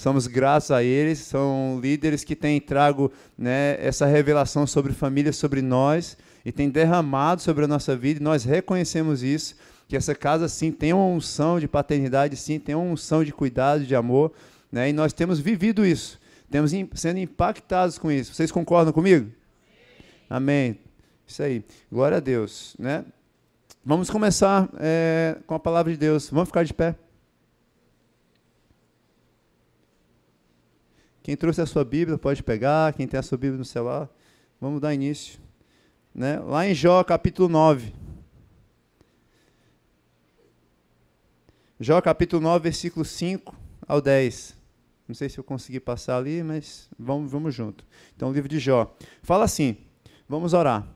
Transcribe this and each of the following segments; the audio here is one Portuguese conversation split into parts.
somos gratos a eles, são líderes que têm trago, né, essa revelação sobre família, sobre nós, e têm derramado sobre a nossa vida, e nós reconhecemos isso, que essa casa, sim, tem uma unção de paternidade, sim, tem uma unção de cuidado, de amor, né, e nós temos vivido isso, temos sendo impactados com isso. Vocês concordam comigo? Amém. Isso aí. Glória a Deus, né? Vamos começar com a palavra de Deus. Vamos ficar de pé. Quem trouxe a sua Bíblia pode pegar. Quem tem a sua Bíblia no celular, vamos dar início, né? Lá em Jó, capítulo 9. Jó, capítulo 9, versículo 5 ao 10. Não sei se eu consegui passar ali, mas vamos junto. Então, o livro de Jó. Fala assim, vamos orar.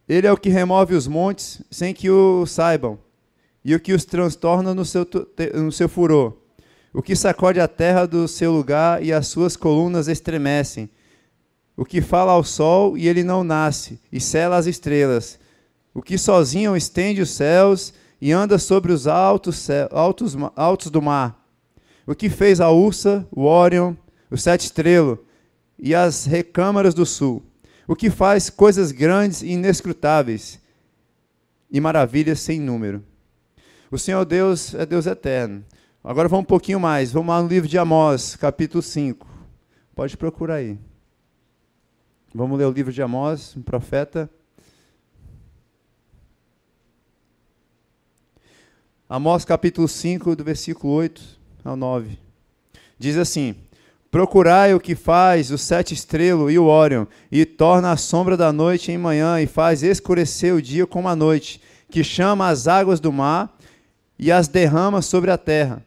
Ele é o que remove os montes sem que o saibam, e o que os transtorna no seu furor. O que sacode a terra do seu lugar e as suas colunas estremecem. O que fala ao sol e ele não nasce, e cela as estrelas. O que sozinho estende os céus e anda sobre os altos do mar. O que fez a Ursa, o Órion, o Sete Estrelo e as recâmaras do sul. O que faz coisas grandes e inescrutáveis e maravilhas sem número. O Senhor Deus é Deus eterno. Agora vamos um pouquinho mais. Vamos lá no livro de Amós, capítulo 5. Pode procurar aí. Vamos ler o livro de Amós, um profeta. Amós, capítulo 5, do versículo 8 ao 9. Diz assim: procurai o que faz o Sete Estrelo e o Órion, e torna a sombra da noite em manhã, e faz escurecer o dia como a noite, que chama as águas do mar e as derrama sobre a terra.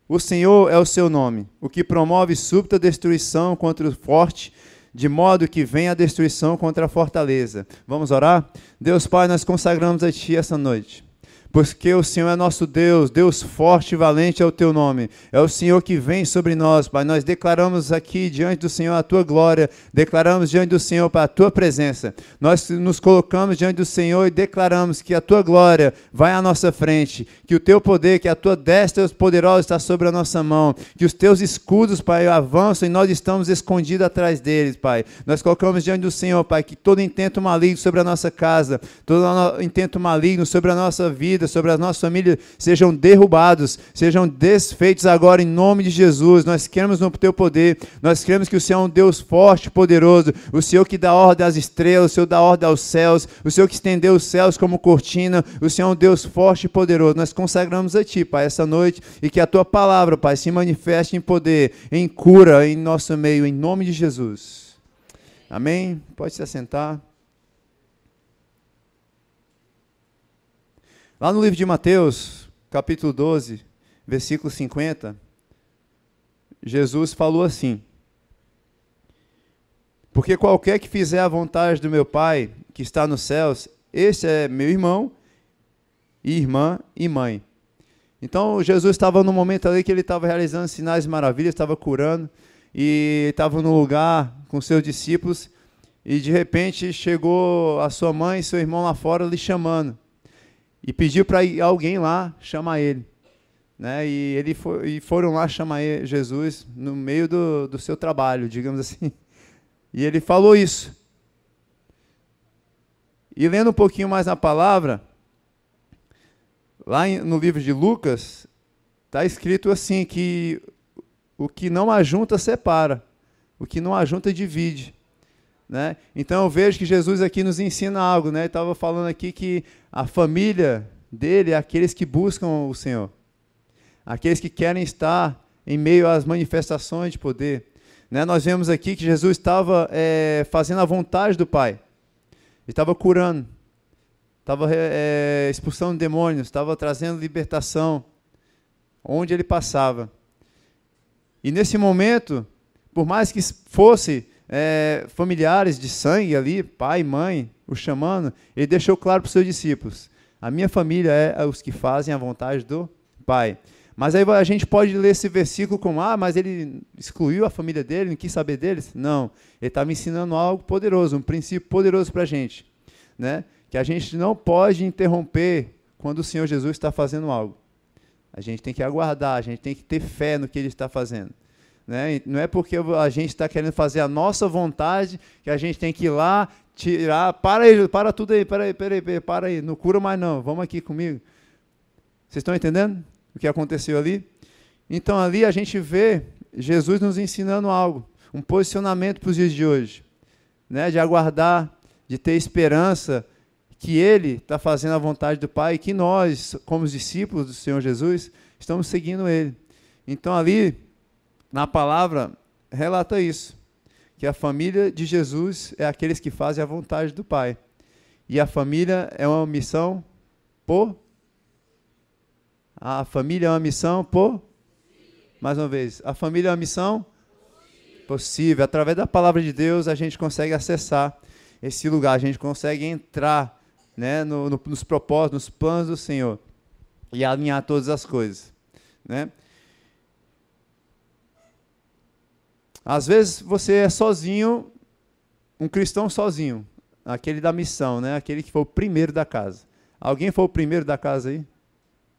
O Senhor é o seu nome, o que promove súbita destruição contra o forte, de modo que vem a destruição contra a fortaleza. Vamos orar? Deus Pai, nós consagramos a Ti essa noite. Porque o Senhor é nosso Deus, Deus forte e valente é o Teu nome. É o Senhor que vem sobre nós, Pai. Nós declaramos aqui diante do Senhor a Tua glória, declaramos diante do Senhor para a Tua presença. Nós nos colocamos diante do Senhor e declaramos que a Tua glória vai à nossa frente, que o Teu poder, que a Tua destra poderosa está sobre a nossa mão, que os Teus escudos, Pai, avançam e nós estamos escondidos atrás deles, Pai. Nós colocamos diante do Senhor, Pai, que todo intento maligno sobre a nossa casa, todo intento maligno sobre a nossa vida, sobre a nossa família, sejam derrubados, sejam desfeitos agora em nome de Jesus. Nós cremos no Teu poder, nós cremos que o Senhor é um Deus forte e poderoso, o Senhor que dá ordem às estrelas, o Senhor dá ordem aos céus, o Senhor que estendeu os céus como cortina, o Senhor é um Deus forte e poderoso. Nós consagramos a Ti, Pai, essa noite, e que a Tua palavra, Pai, se manifeste em poder, em cura em nosso meio, em nome de Jesus. Amém? Pode se assentar. Lá no livro de Mateus, capítulo 12, versículo 50, Jesus falou assim: porque qualquer que fizer a vontade do meu Pai, que está nos céus, esse é meu irmão, e irmã e mãe. Então, Jesus estava no momento ali que ele estava realizando sinais e maravilhas, estava curando, e estava no lugar com seus discípulos, e de repente chegou a sua mãe e seu irmão lá fora lhe chamando. E pediu para alguém lá chamar ele, né? E foram lá chamar Jesus no meio do seu trabalho, digamos assim. E ele falou isso. E lendo um pouquinho mais na palavra, lá no livro de Lucas, está escrito assim, que o que não ajunta separa, o que não ajunta divide. Né? Então eu vejo que Jesus aqui nos ensina algo, né? Ele estava falando aqui que a família dele é aqueles que buscam o Senhor, aqueles que querem estar em meio às manifestações de poder. Né? Nós vemos aqui que Jesus estava fazendo a vontade do Pai, ele estava curando, estava expulsando demônios, estava trazendo libertação, onde ele passava. E nesse momento, por mais que fosse familiares de sangue ali, pai e mãe, o chamando, ele deixou claro para os seus discípulos: a minha família é os que fazem a vontade do Pai. Mas aí a gente pode ler esse versículo como: mas ele excluiu a família dele, não quis saber deles? Não, ele estava ensinando algo poderoso, um princípio poderoso para a gente, né? Que a gente não pode interromper quando o Senhor Jesus está fazendo algo. A gente tem que aguardar, a gente tem que ter fé no que Ele está fazendo. Né? E não é porque a gente está querendo fazer a nossa vontade que a gente tem que ir lá, tirar, para tudo aí, para aí, não cura mais não, vamos aqui comigo. Vocês estão entendendo o que aconteceu ali? Então ali a gente vê Jesus nos ensinando algo, um posicionamento para os dias de hoje, né? De aguardar, de ter esperança que Ele está fazendo a vontade do Pai e que nós, como os discípulos do Senhor Jesus, estamos seguindo Ele. Então ali, na palavra, relata isso, que a família de Jesus é aqueles que fazem a vontade do Pai. E a família é uma missão A família é uma missão Mais uma vez, a família é uma missão possível. Através da palavra de Deus, a gente consegue acessar esse lugar, a gente consegue entrar, né, nos propósitos, nos planos do Senhor e alinhar todas as coisas, né? Às vezes você é sozinho, um cristão sozinho, aquele da missão, né? Aquele que foi o primeiro da casa. Alguém foi o primeiro da casa aí?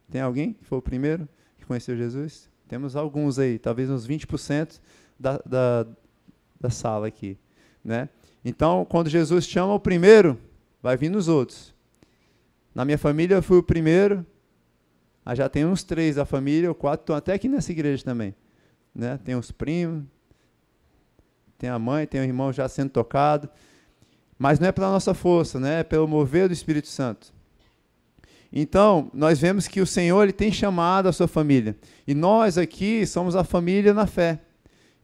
Tem alguém que foi o primeiro que conheceu Jesus? Temos alguns aí, talvez uns 20% da sala aqui, né? Então, quando Jesus chama o primeiro, vai vir nos outros. Na minha família eu fui o primeiro, já tem uns 3 da família, ou 4, estão até aqui nessa igreja também, né? Tem os primos, tem a mãe, tem o irmão já sendo tocado, mas não é pela nossa força, né? É pelo mover do Espírito Santo. Então, nós vemos que o Senhor Ele tem chamado a sua família, e nós aqui somos a família na fé,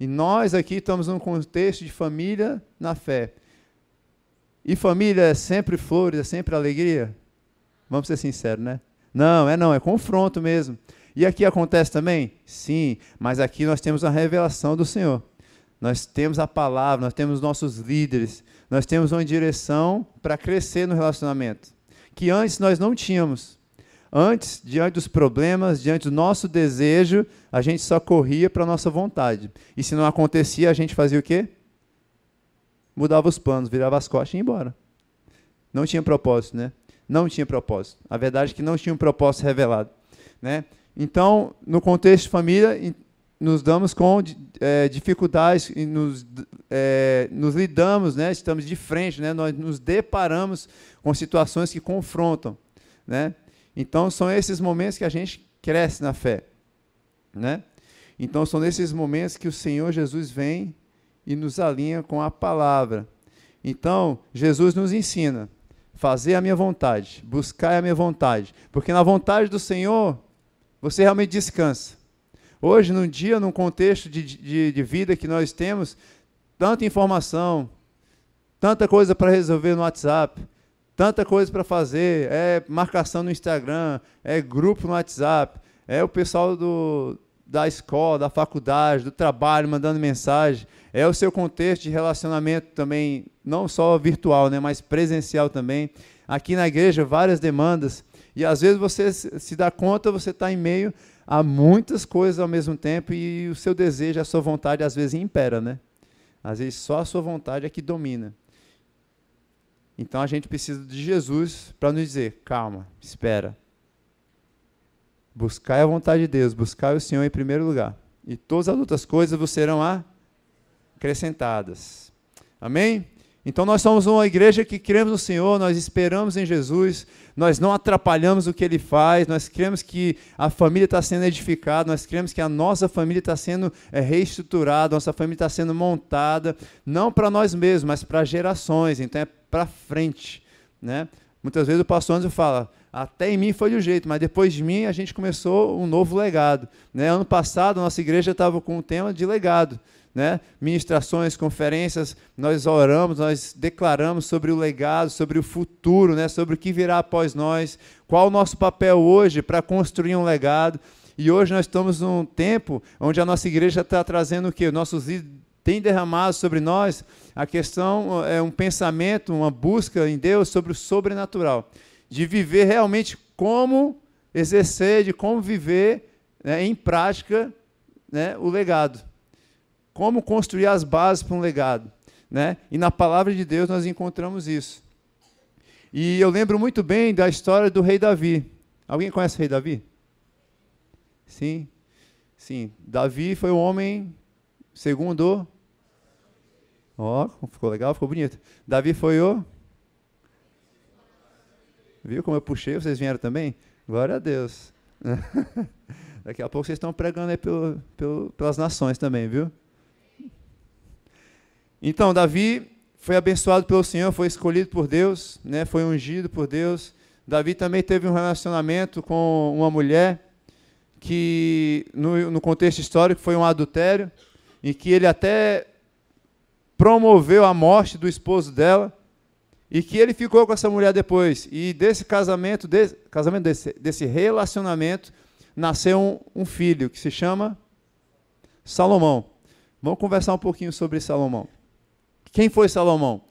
e nós aqui estamos num contexto de família na fé. E família é sempre flores, é sempre alegria? Vamos ser sinceros, né? Não, é confronto mesmo. E aqui acontece também? Sim, mas aqui nós temos a revelação do Senhor. Nós temos a palavra, nós temos nossos líderes, nós temos uma direção para crescer no relacionamento, que antes nós não tínhamos. Antes, diante dos problemas, diante do nosso desejo, a gente só corria para a nossa vontade. E se não acontecia, a gente fazia o quê? Mudava os planos, virava as costas e ia embora. Não tinha propósito, né? Não tinha propósito. A verdade é que não tinha um propósito revelado, né? Então, no contexto de família, nos damos com dificuldades e nos lidamos, né? Estamos de frente, né? Nós nos deparamos com situações que confrontam, né? Então, são esses momentos que a gente cresce na fé, né? Então, são nesses momentos que o Senhor Jesus vem e nos alinha com a palavra. Então, Jesus nos ensina, fazer a minha vontade, buscar a minha vontade, porque na vontade do Senhor, você realmente descansa. Hoje, num dia, num contexto de vida que nós temos, tanta informação, tanta coisa para resolver no WhatsApp, tanta coisa para fazer, marcação no Instagram, grupo no WhatsApp, o pessoal da escola, da faculdade, do trabalho, mandando mensagem, o seu contexto de relacionamento também, não só virtual, né, mas presencial também. Aqui na igreja, várias demandas, e às vezes você se dá conta, você está em meio a muitas coisas ao mesmo tempo, e o seu desejo, a sua vontade, às vezes impera, né? Às vezes só a sua vontade é que domina. Então a gente precisa de Jesus para nos dizer, calma, espera. Buscai a vontade de Deus, buscai o Senhor em primeiro lugar. E todas as outras coisas vos serão acrescentadas. Amém? Então nós somos uma igreja que cremos no Senhor, nós esperamos em Jesus, nós não atrapalhamos o que Ele faz, nós cremos que a família está sendo edificada, nós cremos que a nossa família está sendo reestruturada, nossa família está sendo montada, não para nós mesmos, mas para gerações, então é para frente, né? Muitas vezes o pastor Anderson fala, até em mim foi de um jeito, mas depois de mim a gente começou um novo legado, né? Ano passado a nossa igreja estava com um tema de legado, né? Ministrações, conferências, nós oramos, nós declaramos sobre o legado, sobre o futuro, né? Sobre o que virá após nós, qual o nosso papel hoje para construir um legado. E hoje nós estamos num tempo onde a nossa igreja está trazendo o quê? Nossos líderes têm derramado sobre nós a questão, um pensamento, uma busca em Deus sobre o sobrenatural, de viver realmente como exercer, de como viver, né, em prática, né, o legado. Como construir as bases para um legado, né? E na palavra de Deus nós encontramos isso. E eu lembro muito bem da história do rei Davi. Alguém conhece o rei Davi? Sim, sim. Davi foi um homem segundo... Ó, ficou legal, ficou bonito. Davi foi o... Viu como eu puxei? Vocês vieram também? Glória a Deus. Daqui a pouco vocês estão pregando aí pelas nações também, viu? Então, Davi foi abençoado pelo Senhor, foi escolhido por Deus, né? Foi ungido por Deus. Davi também teve um relacionamento com uma mulher que, no contexto histórico, foi um adultério, em que ele até promoveu a morte do esposo dela, e que ele ficou com essa mulher depois. E desse desse relacionamento, nasceu um filho, que se chama Salomão. Vamos conversar um pouquinho sobre Salomão. Quem foi Salomão?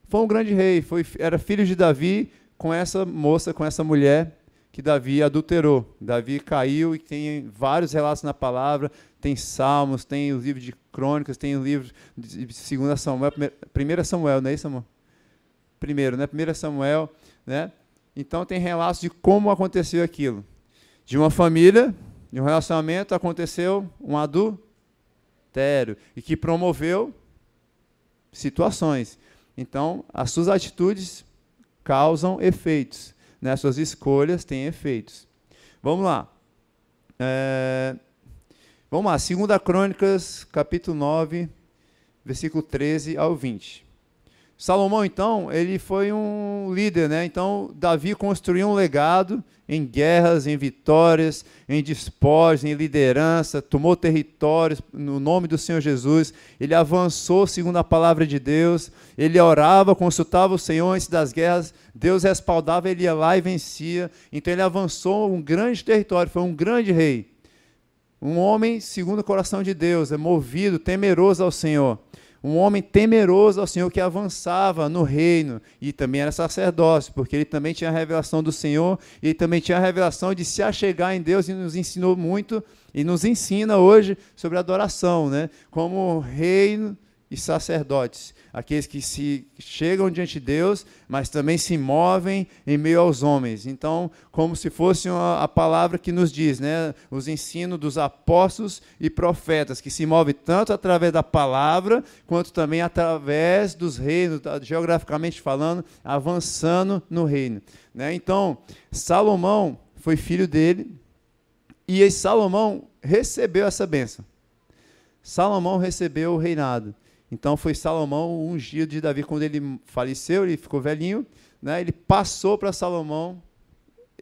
Foi um grande rei, era filho de Davi com essa moça, com essa mulher que Davi adulterou. Davi caiu e tem vários relatos na palavra, tem Salmos, tem os livros de Crônicas, tem o livro de 2 Samuel, 1 Samuel, não é isso, amor? Primeiro, né? 1 Samuel, né? Então tem relatos de como aconteceu aquilo. De uma família, de um relacionamento, aconteceu um adultério, e que promoveu situações. Então, as suas atitudes causam efeitos, né? As suas escolhas têm efeitos. Vamos lá. Vamos lá, 2 Crônicas, capítulo 9, versículo 13 ao 20. Salomão, então, ele foi um líder, né? Então, Davi construiu um legado em guerras, em vitórias, em despojos, em liderança, tomou territórios no nome do Senhor Jesus, ele avançou segundo a palavra de Deus, ele orava, consultava o Senhor antes das guerras, Deus respaldava, ele ia lá e vencia. Então, ele avançou um grande território, foi um grande rei. Um homem segundo o coração de Deus, movido, temeroso ao Senhor. Um homem temeroso ao Senhor que avançava no reino e também era sacerdócio, porque ele também tinha a revelação do Senhor e ele também tinha a revelação de se achegar em Deus e nos ensinou muito e nos ensina hoje sobre adoração, né? Como reino e sacerdotes, aqueles que se chegam diante de Deus, mas também se movem em meio aos homens. Então, como se fosse a palavra que nos diz, né? Os ensinos dos apóstolos e profetas, que se movem tanto através da palavra, quanto também através dos reinos, geograficamente falando, avançando no reino, né? Então, Salomão foi filho dele, e Salomão recebeu essa bênção. Salomão recebeu o reinado. Então foi Salomão ungido de Davi. Quando ele faleceu, ele ficou velhinho, né? Ele passou para Salomão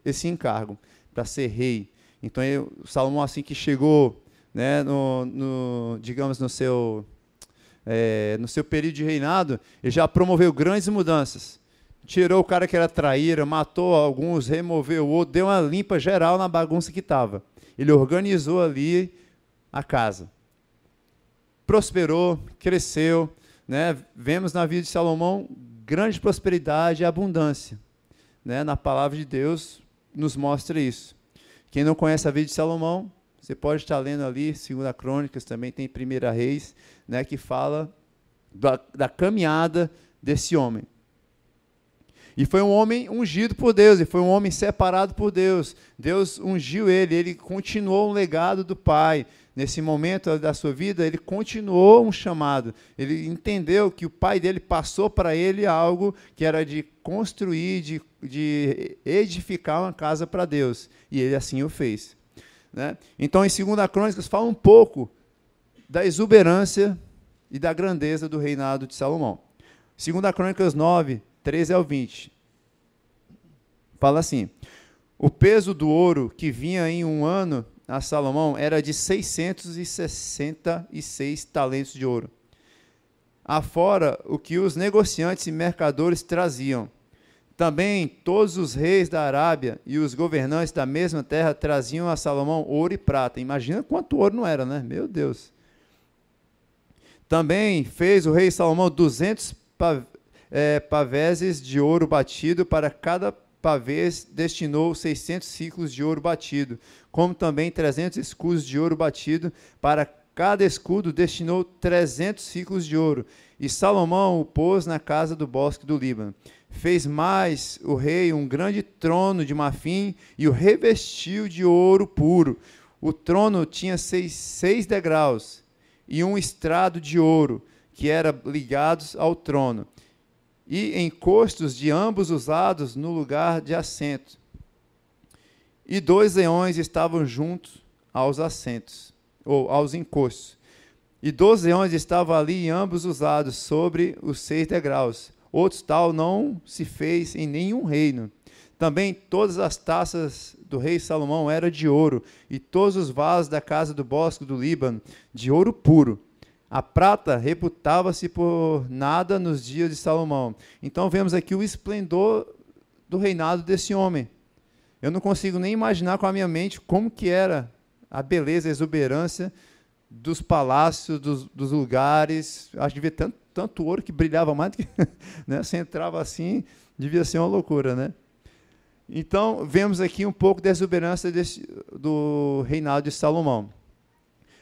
esse encargo, para ser rei. Então Salomão, assim que chegou, né, digamos, no seu período de reinado, ele já promoveu grandes mudanças. Tirou o cara que era traíra, matou alguns, removeu o outro, deu uma limpa geral na bagunça que estava. Ele organizou ali a casa. Prosperou, cresceu, né? Vemos na vida de Salomão grande prosperidade e abundância, né? Na palavra de Deus nos mostra isso. Quem não conhece a vida de Salomão, você pode estar lendo ali 2 Crônicas, também tem 1 Reis, né? Que fala da caminhada desse homem. E foi um homem ungido por Deus, e foi um homem separado por Deus. Deus ungiu ele continuou um legado do Pai. Nesse momento da sua vida, ele continuou um chamado. Ele entendeu que o pai dele passou para ele algo que era de construir, de edificar uma casa para Deus. E ele assim o fez, né? Então, em 2 Crônicas, fala um pouco da exuberância e da grandeza do reinado de Salomão. 2 Crônicas 9, 13 ao 20. Fala assim: o peso do ouro que vinha em um ano a Salomão era de 666 talentos de ouro, afora o que os negociantes e mercadores traziam. Também todos os reis da Arábia e os governantes da mesma terra traziam a Salomão ouro e prata. Imagina quanto ouro não era, né? Meu Deus. Também fez o rei Salomão 200 paveses de ouro batido, para cada pavês destinou 600 ciclos de ouro batido, como também 300 escudos de ouro batido, para cada escudo destinou 300 ciclos de ouro. E Salomão o pôs na casa do bosque do Líbano. Fez mais o rei um grande trono de marfim e o revestiu de ouro puro. O trono tinha seis degraus e um estrado de ouro, que era ligados ao trono, e encostos de ambos os lados no lugar de assento. E 2 leões estavam juntos aos assentos, ou aos encostos. E 2 leões estavam ali em ambos os lados, sobre os 6 degraus. Outro tal não se fez em nenhum reino. Também todas as taças do rei Salomão eram de ouro, e todos os vasos da casa do bosque do Líbano, de ouro puro. A prata reputava-se por nada nos dias de Salomão. Então vemos aqui o esplendor do reinado desse homem. Eu não consigo nem imaginar com a minha mente como que era a beleza, a exuberância dos palácios, dos lugares. Acho que devia tanto ouro que brilhava mais do que, né? Você entrava assim, devia ser uma loucura, né? Então, vemos aqui um pouco da exuberância do reinado de Salomão.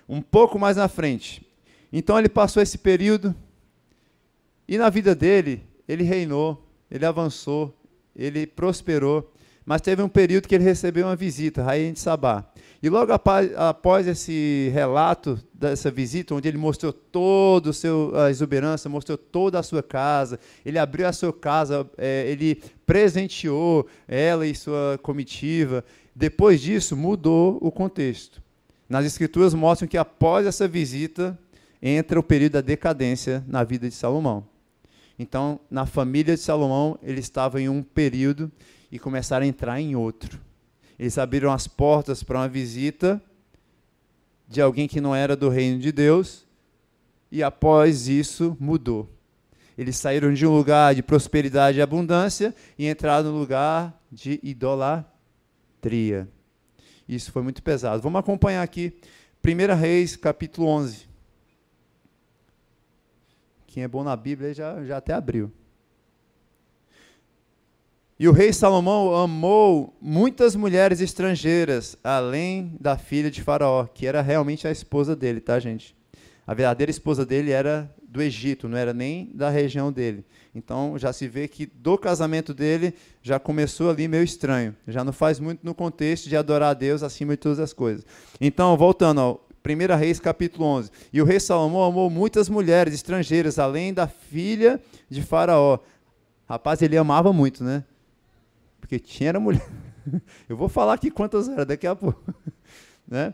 Um pouco mais na frente. Então, ele passou esse período, e na vida dele, ele reinou, ele avançou, ele prosperou, mas teve um período que ele recebeu uma visita, rainha de Sabá. E logo após esse relato dessa visita, onde ele mostrou toda a exuberância, mostrou toda a sua casa, ele abriu a sua casa, ele presenteou ela e sua comitiva. Depois disso, mudou o contexto. Nas Escrituras mostram que após essa visita, entra o período da decadência na vida de Salomão. Então, na família de Salomão, ele estava em um período e começaram a entrar em outro. Eles abriram as portas para uma visita de alguém que não era do reino de Deus, e após isso mudou. Eles saíram de um lugar de prosperidade e abundância e entraram no lugar de idolatria. Isso foi muito pesado. Vamos acompanhar aqui 1 Reis, capítulo 11. Quem é bom na Bíblia já até abriu. E o rei Salomão amou muitas mulheres estrangeiras, além da filha de Faraó, que era realmente a esposa dele, tá, gente? A verdadeira esposa dele era do Egito, não era nem da região dele. Então, já se vê que do casamento dele já começou ali meio estranho. Já não faz muito no contexto de adorar a Deus acima de todas as coisas. Então, voltando ao 1 Reis, capítulo 11. E o rei Salomão amou muitas mulheres estrangeiras, além da filha de Faraó. Rapaz, ele amava muito, né? Porque tinha mulher. Eu vou falar aqui quantas eram daqui a pouco. Né?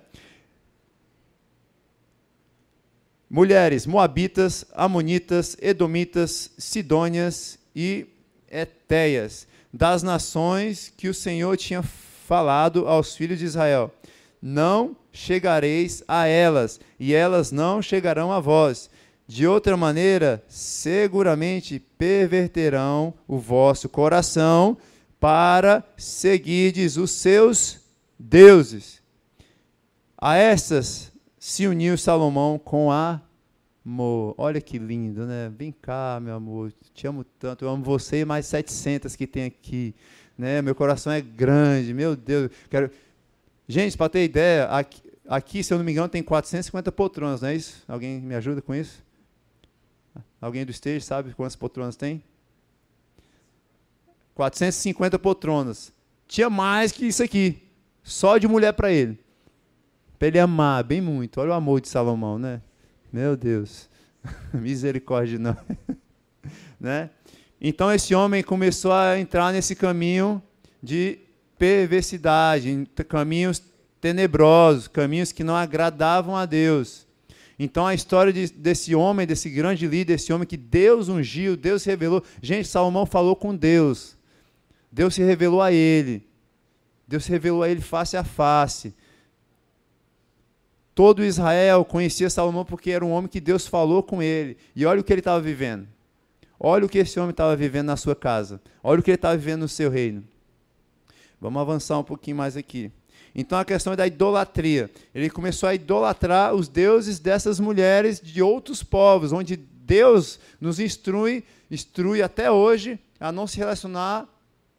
Mulheres moabitas, amonitas, edomitas, sidônias e etéias, das nações que o Senhor tinha falado aos filhos de Israel. Não chegareis a elas, e elas não chegarão a vós. De outra maneira, seguramente perverterão o vosso coração para seguirdes os seus deuses. A essas se uniu Salomão com amor. Olha que lindo, né? Vem cá, meu amor, te amo tanto, eu amo você e mais 700 que tem aqui. Né? Meu coração é grande, meu Deus. Gente, para ter ideia, aqui, se eu não me engano, tem 450 poltronas, não é isso? Alguém me ajuda com isso? Alguém do stage sabe quantas poltronas tem? 450 poltronas. Tinha mais que isso aqui. Só de mulher para ele. Para ele amar bem muito. Olha o amor de Salomão, né? Meu Deus. Misericórdia, não. Né? Então esse homem começou a entrar nesse caminho de perversidade, caminhos tenebrosos, caminhos que não agradavam a Deus. Então a história desse homem, desse grande líder, desse homem que Deus ungiu, Deus revelou. Gente, Salomão falou com Deus. Deus se revelou a ele. Deus se revelou a ele face a face. Todo Israel conhecia Salomão porque era um homem que Deus falou com ele. E olha o que ele estava vivendo. Olha o que esse homem estava vivendo na sua casa. Olha o que ele estava vivendo no seu reino. Vamos avançar um pouquinho mais aqui. Então a questão é da idolatria. Ele começou a idolatrar os deuses dessas mulheres de outros povos, onde Deus nos instrui até hoje a não se relacionar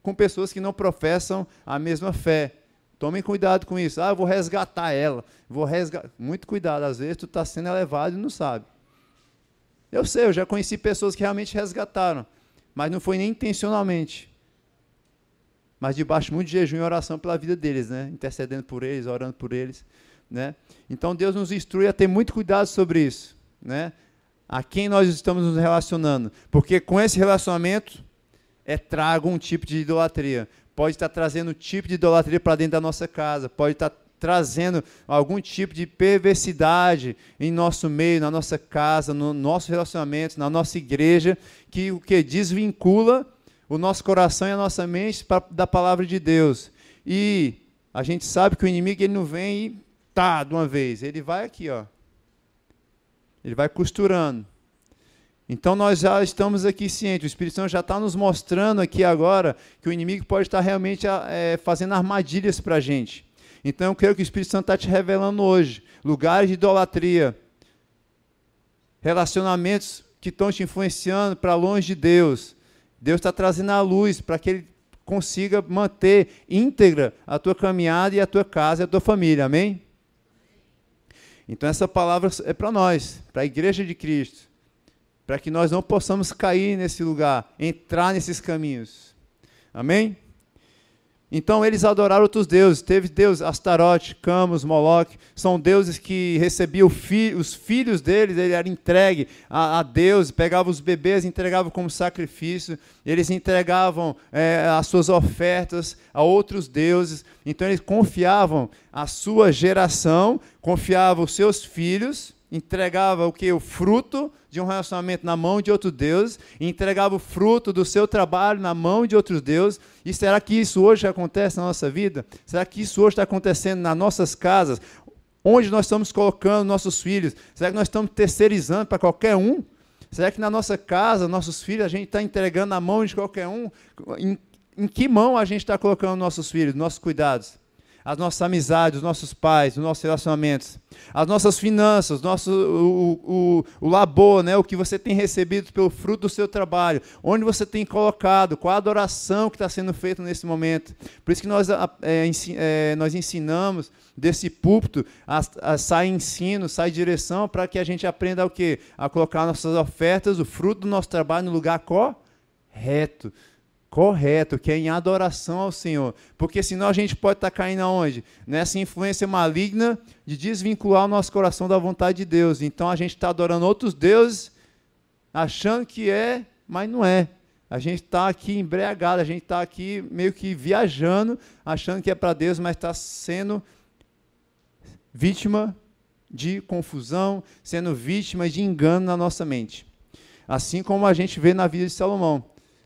com pessoas que não professam a mesma fé. Tomem cuidado com isso. Eu vou resgatar ela. Muito cuidado, às vezes tu está sendo elevado e não sabe. Eu sei, eu já conheci pessoas que realmente resgataram, mas não foi nem intencionalmente. Mas debaixo muito de jejum e oração pela vida deles, né? Intercedendo por eles, orando por eles. né? Então Deus nos instrui a ter muito cuidado sobre isso, né? A quem nós estamos nos relacionando, porque com esse relacionamento trago um tipo de idolatria. Pode estar trazendo um tipo de idolatria para dentro da nossa casa, pode estar trazendo algum tipo de perversidade em nosso meio, na nossa casa, no nosso relacionamento, na nossa igreja, que o que desvincula o nosso coração e a nossa mente da palavra de Deus. E a gente sabe que o inimigo ele não vem e de uma vez, ele vai aqui, ó. Ele vai costurando. Então nós já estamos aqui cientes, o Espírito Santo já está nos mostrando aqui agora que o inimigo pode estar realmente fazendo armadilhas para a gente. Então eu creio que o Espírito Santo está te revelando hoje lugares de idolatria, relacionamentos que estão te influenciando para longe de Deus. Deus está trazendo a luz para que Ele consiga manter íntegra a tua caminhada e a tua casa e a tua família, amém? Então essa palavra é para nós, para a igreja de Cristo, para que nós não possamos cair nesse lugar, entrar nesses caminhos, amém? Então eles adoraram outros deuses, teve deus Astarote, Camus, Moloque, são deuses que recebiam os filhos deles, ele era entregue a Deus, pegavam os bebês, entregavam como sacrifício, eles entregavam as suas ofertas a outros deuses, então eles confiavam a sua geração, confiavam os seus filhos, entregava o que? O fruto de um relacionamento na mão de outro Deus, e entregava o fruto do seu trabalho na mão de outros deuses. E será que isso hoje acontece na nossa vida? Será que isso hoje está acontecendo nas nossas casas? Onde nós estamos colocando nossos filhos? Será que nós estamos terceirizando para qualquer um? Será que na nossa casa, nossos filhos, a gente está entregando na mão de qualquer um? Em que mão a gente está colocando nossos filhos, nossos cuidados? As nossas amizades, os nossos pais, os nossos relacionamentos, as nossas finanças, o labor, né, o que você tem recebido pelo fruto do seu trabalho, onde você tem colocado, qual a adoração que está sendo feita nesse momento. Por isso que nós ensinamos desse púlpito, sai ensino, sai direção, para que a gente aprenda o quê? A colocar nossas ofertas, o fruto do nosso trabalho no lugar correto, que é em adoração ao Senhor, porque senão a gente pode estar caindo aonde? Nessa influência maligna de desvincular o nosso coração da vontade de Deus. Então a gente está adorando outros deuses, achando que mas não é. A gente está aqui embriagado, a gente está aqui meio que viajando, achando que é para Deus, mas está sendo vítima de confusão, sendo vítima de engano na nossa mente. Assim como a gente vê na vida de Salomão.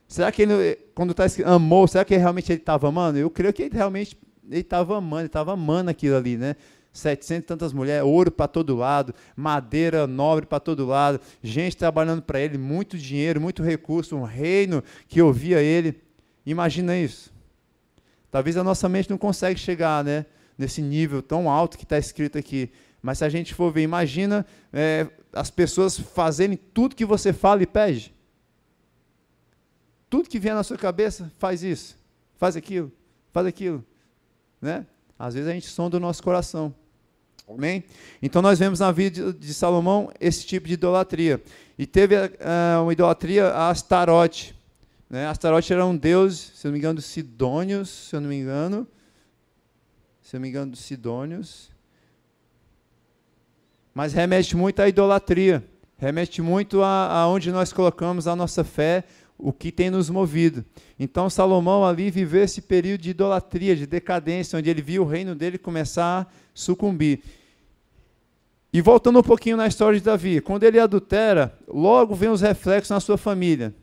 Será que ele, quando está escrito amou, será que realmente ele estava amando? Eu creio que ele realmente estava amando aquilo ali, né? 700 e tantas mulheres, ouro para todo lado, madeira nobre para todo lado, gente trabalhando para ele, muito dinheiro, muito recurso, um reino que ouvia ele. Imagina isso. Talvez a nossa mente não consegue chegar, né, nesse nível tão alto que está escrito aqui. Mas se a gente for ver, imagina as pessoas fazerem tudo que você fala e pede. Tudo que vier na sua cabeça, faz isso, faz aquilo, né? Às vezes a gente sonda o nosso coração, amém? Então nós vemos na vida de Salomão esse tipo de idolatria. E teve uma idolatria a Astarote, né? Astarote era um deus, se eu não me engano, dos Sidônios, dos Sidônios, mas remete muito à idolatria, remete muito a onde nós colocamos a nossa fé, o que tem nos movido. Então Salomão ali viveu esse período de idolatria, de decadência, onde ele viu o reino dele começar a sucumbir. E voltando um pouquinho na história de Davi, quando ele adultera, logo vem os reflexos na sua família,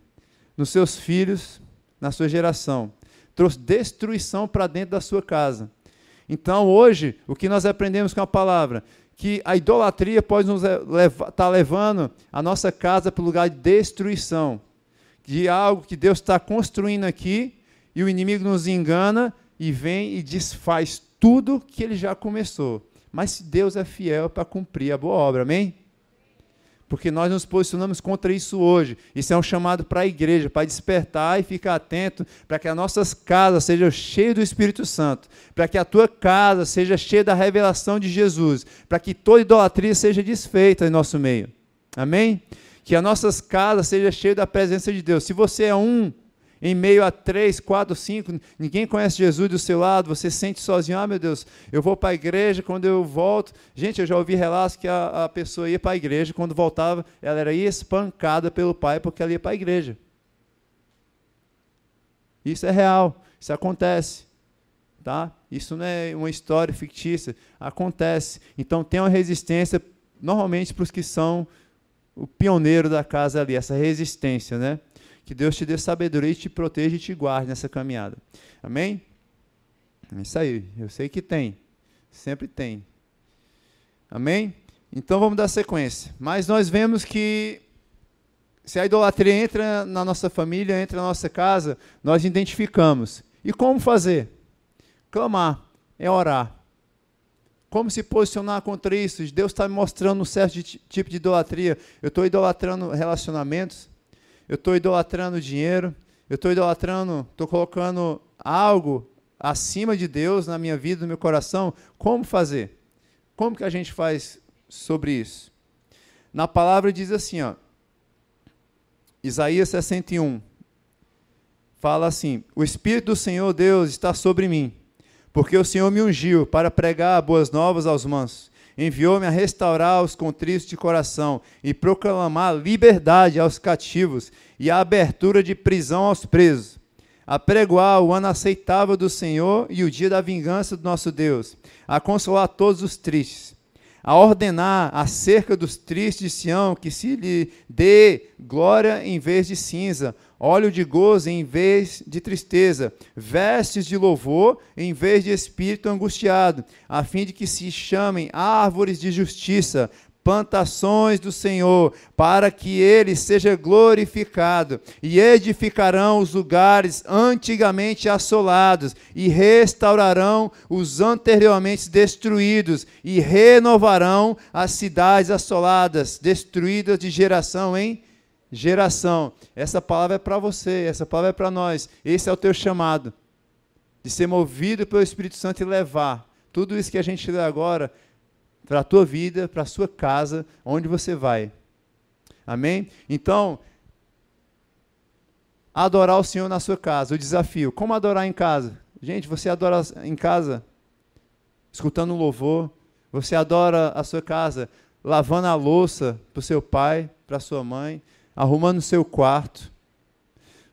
nos seus filhos, na sua geração. Trouxe destruição para dentro da sua casa. Então hoje, o que nós aprendemos com a palavra? Que a idolatria pode nos estar levando a nossa casa para o lugar de destruição, de algo que Deus está construindo aqui, e o inimigo nos engana e vem e desfaz tudo que ele já começou. Mas Deus é fiel para cumprir a boa obra, amém? Porque nós nos posicionamos contra isso hoje. Isso é um chamado para a igreja, para despertar e ficar atento, para que as nossas casas sejam cheias do Espírito Santo, para que a tua casa seja cheia da revelação de Jesus, para que toda idolatria seja desfeita em nosso meio, amém? Que as nossas casas sejam cheias da presença de Deus. Se você é um Em meio a 3, 4, 5, ninguém conhece Jesus do seu lado, você se sente sozinho, ah, meu Deus, eu vou para a igreja, quando eu volto... Gente, eu já ouvi relatos que a pessoa ia para a igreja, quando voltava, ela era espancada pelo pai, porque ela ia para a igreja. Isso é real, isso acontece. Tá? Isso não é uma história fictícia, acontece. Então tem uma resistência, normalmente para os que são o pioneiro da casa ali, essa resistência, né? Que Deus te dê sabedoria e te proteja e te guarde nessa caminhada. Amém? É isso aí, eu sei que tem, sempre tem. Amém? Então vamos dar sequência. Mas nós vemos que se a idolatria entra na nossa família, entra na nossa casa, nós identificamos. E como fazer? Clamar, é orar. Como se posicionar contra isso? Deus está me mostrando um certo tipo de idolatria. Eu estou idolatrando relacionamentos, eu estou idolatrando dinheiro, eu estou colocando algo acima de Deus na minha vida, no meu coração. Como fazer? Como que a gente faz sobre isso? Na palavra diz assim, ó, Isaías 61, fala assim, o Espírito do Senhor Deus está sobre mim, porque o Senhor me ungiu para pregar boas novas aos mansos, enviou-me a restaurar os contritos de coração e proclamar liberdade aos cativos e a abertura de prisão aos presos, a pregoar o ano aceitável do Senhor e o dia da vingança do nosso Deus, a consolar todos os tristes, a ordenar acerca dos tristes de Sião que se lhe dê glória em vez de cinza, óleo de gozo em vez de tristeza, vestes de louvor em vez de espírito angustiado, a fim de que se chamem árvores de justiça, plantações do Senhor, para que ele seja glorificado, e edificarão os lugares antigamente assolados, e restaurarão os anteriormente destruídos, e renovarão as cidades assoladas, destruídas de geração em geração. Essa palavra é para você, essa palavra é para nós. Esse é o teu chamado, de ser movido pelo Espírito Santo e levar tudo isso que a gente lê agora para a tua vida, para a sua casa, onde você vai. Amém? Então, adorar o Senhor na sua casa, o desafio. Como adorar em casa? Gente, você adora em casa escutando um louvor, você adora a sua casa lavando a louça para o seu pai, para a sua mãe, arrumando o seu quarto.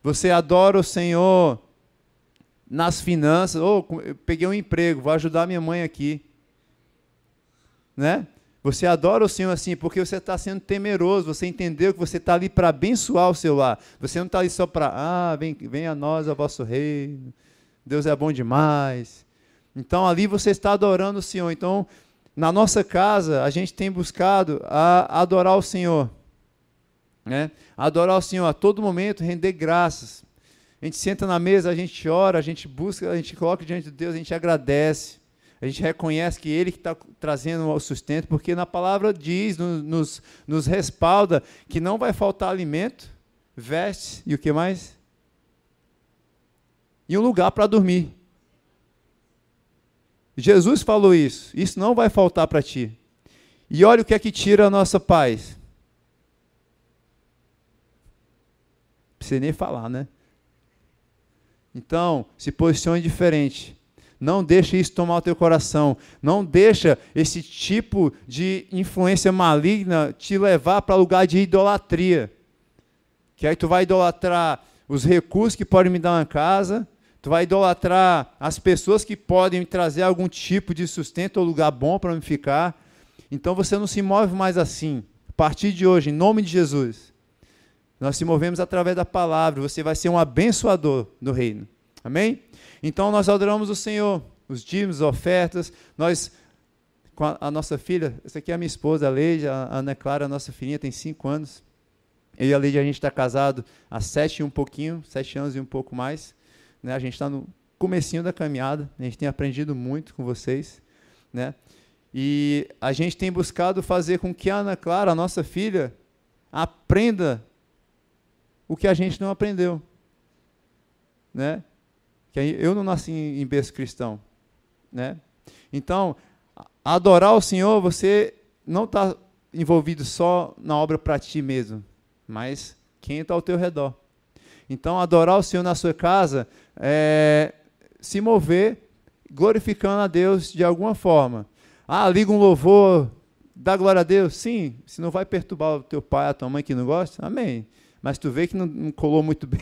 Você adora o Senhor nas finanças. Eu peguei um emprego, vou ajudar minha mãe aqui. Né? Você adora o Senhor assim, porque você está sendo temeroso, você entendeu que você está ali para abençoar o seu lar. Você não está ali só para, vem a nós, ao vosso reino, Deus é bom demais. Então, ali você está adorando o Senhor. Então, na nossa casa, a gente tem buscado a adorar o Senhor. Né? Adorar o Senhor a todo momento, render graças. A gente senta na mesa, a gente ora, a gente busca, a gente coloca diante de Deus, a gente agradece. A gente reconhece que Ele que está trazendo o sustento, porque na palavra diz, nos respalda, que não vai faltar alimento, vestes e o que mais? E um lugar para dormir. Jesus falou isso não vai faltar para ti. E olha o que é que tira a nossa paz. Não precisa nem falar, né? Então, se posicione diferente. Não deixa isso tomar o teu coração. Não deixa esse tipo de influência maligna te levar para lugar de idolatria. Que aí tu vai idolatrar os recursos que podem me dar uma casa, tu vai idolatrar as pessoas que podem me trazer algum tipo de sustento ou lugar bom para me ficar. Então você não se move mais assim. A partir de hoje, em nome de Jesus, nós se movemos através da palavra. Você vai ser um abençoador do reino. Amém? Então nós adoramos o Senhor, os dízimos, as ofertas. Nós, com a nossa filha, essa aqui é a minha esposa, a Leide, a Ana Clara, a nossa filhinha, tem 5 anos. Eu e a Leide, a gente está casado há 7 anos e um pouco mais. Né? A gente está no comecinho da caminhada, a gente tem aprendido muito com vocês. Né? E a gente tem buscado fazer com que a Ana Clara, a nossa filha, aprenda o que a gente não aprendeu. Né? Que eu não nasci em berço cristão, né? Então, adorar o Senhor, você não está envolvido só na obra para ti mesmo, mas quem está ao teu redor. Então, adorar o Senhor na sua casa é se mover glorificando a Deus de alguma forma. Ah, liga um louvor, dá glória a Deus? Sim, se não vai perturbar o teu pai, a tua mãe que não gosta, amém. Mas tu vê que não colou muito bem,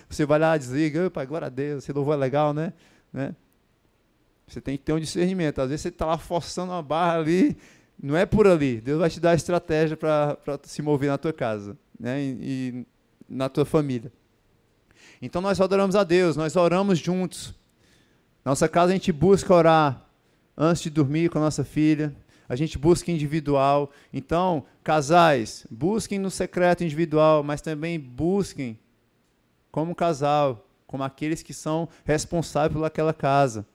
você vai lá, desliga, pai, glória a Deus, esse louvor é legal, né? Você tem que ter um discernimento. Às vezes você está lá forçando uma barra ali, não é por ali. Deus vai te dar a estratégia para se mover na tua casa, né? E na tua família. Então nós adoramos a Deus, nós oramos juntos. Nossa casa a gente busca orar antes de dormir com a nossa filha. A gente busca individual. Então, casais, busquem no secreto individual, mas também busquem como casal, como aqueles que são responsáveis por aquela casa.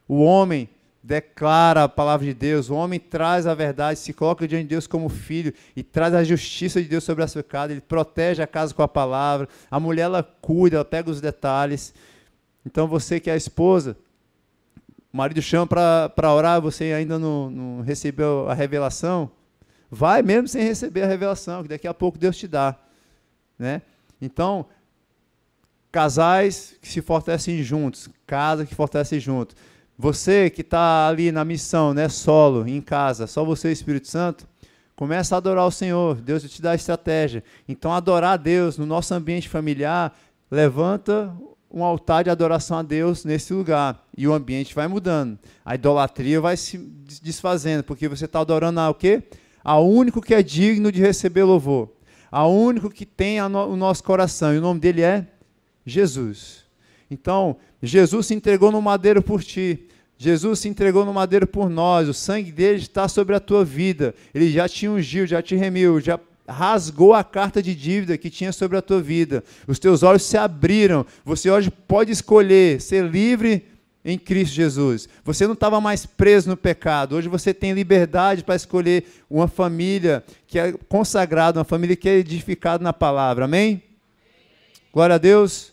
O homem declara a palavra de Deus, o homem traz a verdade, se coloca diante de Deus como filho e traz a justiça de Deus sobre a sua casa, ele protege a casa com a palavra, a mulher ela cuida, ela pega os detalhes. Então você que é a esposa, o marido chama para orar, você ainda não recebeu a revelação, vai mesmo sem receber a revelação, que daqui a pouco Deus te dá, né? Então, casais que se fortalecem juntos, casa que fortalece junto. Você que está ali na missão, né, solo, em casa, só você e o Espírito Santo, começa a adorar o Senhor, Deus te dá a estratégia. Então, adorar a Deus no nosso ambiente familiar, levanta um altar de adoração a Deus nesse lugar, e o ambiente vai mudando. A idolatria vai se desfazendo, porque você está adorando o quê? Ao único que é digno de receber louvor, ao único que tem o nosso coração, e o nome dele é Jesus. Então, Jesus se entregou no madeiro por ti. Jesus se entregou no madeiro por nós. O sangue dele está sobre a tua vida. Ele já te ungiu, já te remiu, já rasgou a carta de dívida que tinha sobre a tua vida. Os teus olhos se abriram. Você hoje pode escolher ser livre em Cristo Jesus. Você não estava mais preso no pecado. Hoje você tem liberdade para escolher uma família que é consagrada, uma família que é edificada na palavra. Amém? Glória a Deus.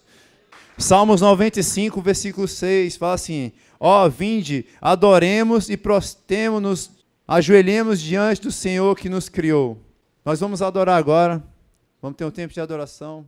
Salmos 95, versículo 6, fala assim: ó, vinde, adoremos e prostremo-nos, ajoelhemos diante do Senhor que nos criou. Nós vamos adorar agora, vamos ter um tempo de adoração.